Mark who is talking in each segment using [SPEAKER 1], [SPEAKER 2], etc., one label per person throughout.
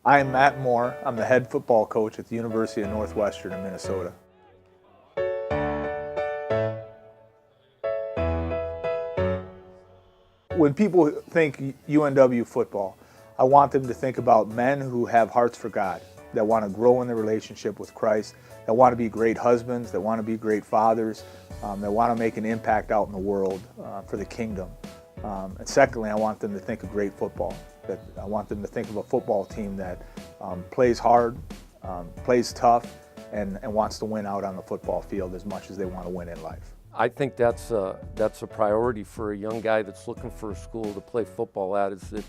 [SPEAKER 1] I am Matt Moore. I'm the head football coach at the University of Northwestern in Minnesota. When people think UNW football, I want them to think about men who have hearts for God, that want to grow in their relationship with Christ, that want to be great husbands, that want to be great fathers, that want to make an impact out in the world for the kingdom. And secondly, I want them to think of great football. That I want them to think of a football team that plays hard, plays tough, and wants to win out on the football field as much as they want to win in life.
[SPEAKER 2] I think that's a priority for a young guy that's looking for a school to play football at, is that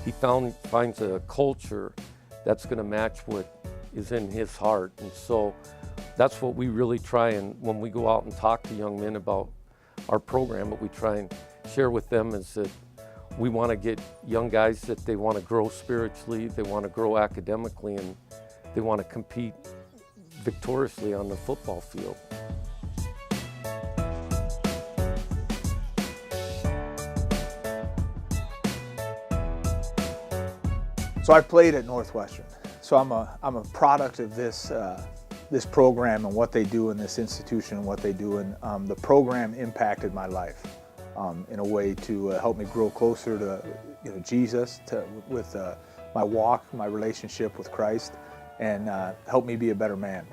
[SPEAKER 2] he finds a culture that's going to match what is in his heart. And so that's what we really try, and when we go out and talk to young men about our program, what we try and share with them is that we want to get young guys that they want to grow spiritually, they want to grow academically, and they want to compete victoriously on the football field.
[SPEAKER 1] So I played at Northwestern. So I'm a product of this this program and what they do in this institution and what they do. And the program impacted my life in a way to help me grow closer to Jesus, with my walk, my relationship with Christ, and help me be a better man.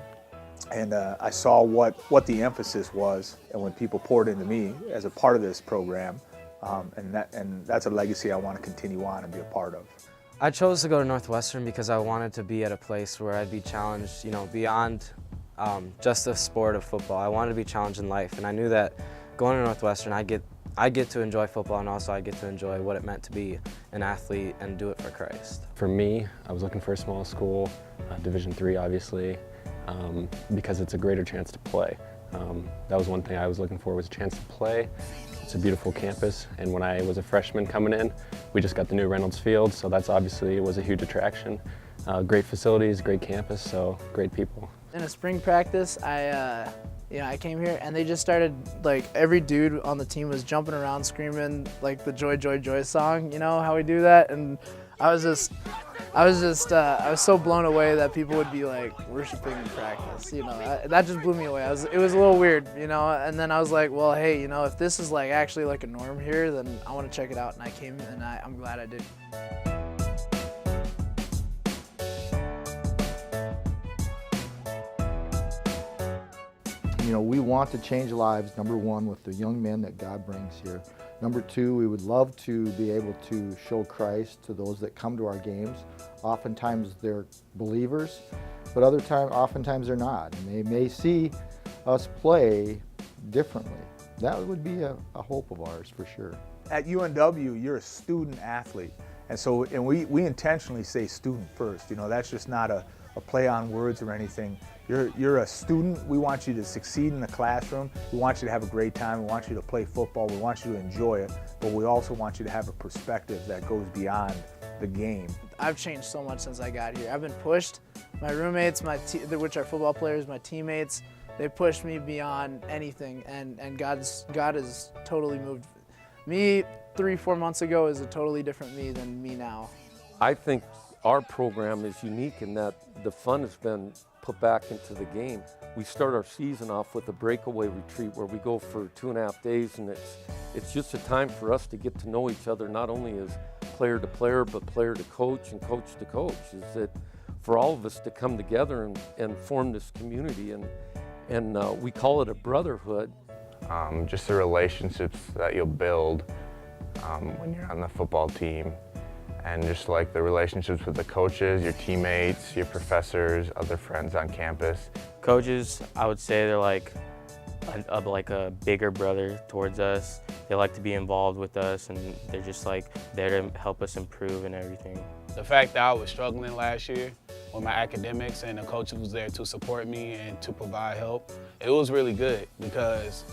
[SPEAKER 1] And I saw what the emphasis was, and when people poured into me as a part of this program, and that's a legacy I want to continue on and be a part of.
[SPEAKER 3] I chose to go to Northwestern because I wanted to be at a place where I'd be challenged, beyond just the sport of football. I wanted to be challenged in life, and I knew that going to Northwestern, I get to enjoy football, and also I get to enjoy what it meant to be an athlete and do it for Christ.
[SPEAKER 4] For me, I was looking for a small school, Division III obviously, because it's a greater chance to play. That was one thing I was looking for, was a chance to play. It's a beautiful campus, and when I was a freshman coming in, we just got the new Reynolds Field, so that's obviously was a huge attraction. Great facilities, great campus, so great people.
[SPEAKER 5] In a spring practice, I came here and they just started, like, every dude on the team was jumping around screaming like the Joy, Joy, Joy song, you know how we do that? And I was so blown away that people would be like worshiping in practice, that just blew me away. It was a little weird, and then I was like, well, hey, if this is like actually like a norm here, then I want to check it out. And I came, and I'm glad I did.
[SPEAKER 6] We want to change lives, number one, with the young men that God brings here. Number two, we would love to be able to show Christ to those that come to our games. Oftentimes they're believers, but oftentimes they're not. And they may see us play differently. That would be a hope of ours for sure.
[SPEAKER 1] At UNW, you're a student athlete. And we intentionally say student first. That's just not a play on words or anything. You're a student. We want you to succeed in the classroom. We want you to have a great time. We want you to play football. We want you to enjoy it. But we also want you to have a perspective that goes beyond the game.
[SPEAKER 5] I've changed so much since I got here. I've been pushed. My roommates, which are football players, my teammates, they pushed me beyond anything. And God has totally moved. Me 3-4 months ago is a totally different me than me now.
[SPEAKER 2] I think our program is unique in that the fun has been put back into the game. We start our season off with a breakaway retreat where we go for 2.5 days, and it's just a time for us to get to know each other, not only as player to player, but player to coach and coach to coach. Is that for all of us to come together and form this community, and we call it a brotherhood.
[SPEAKER 7] Just the relationships that you'll build when you're on the football team, and just like the relationships with the coaches, your teammates, your professors, other friends on campus.
[SPEAKER 8] Coaches, I would say they're like a bigger brother towards us. They like to be involved with us, and they're just like there to help us improve and everything.
[SPEAKER 9] The fact that I was struggling last year with my academics and the coach was there to support me and to provide help, it was really good, because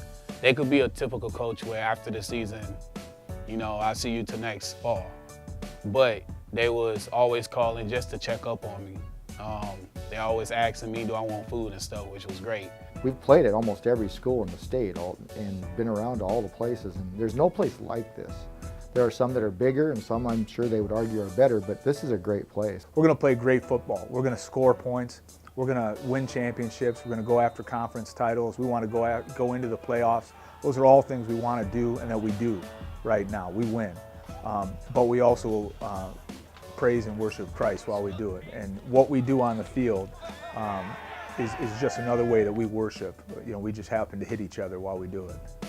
[SPEAKER 9] they could be a typical coach where after the season, I'll see you till next fall. But they was always calling just to check up on me. They always asking me, do I want food and stuff, which was great.
[SPEAKER 6] We've played at almost every school in the state and been around to all the places, and there's no place like this. There are some that are bigger and some I'm sure they would argue are better, but this is a great place.
[SPEAKER 1] We're going to play great football. We're going to score points. We're going to win championships. We're going to go after conference titles. We want to go into the playoffs. Those are all things we want to do and that we do right now. We win. But we also praise and worship Christ while we do it. And what we do on the field is just another way that we worship. You know, we just happen to hit each other while we do it.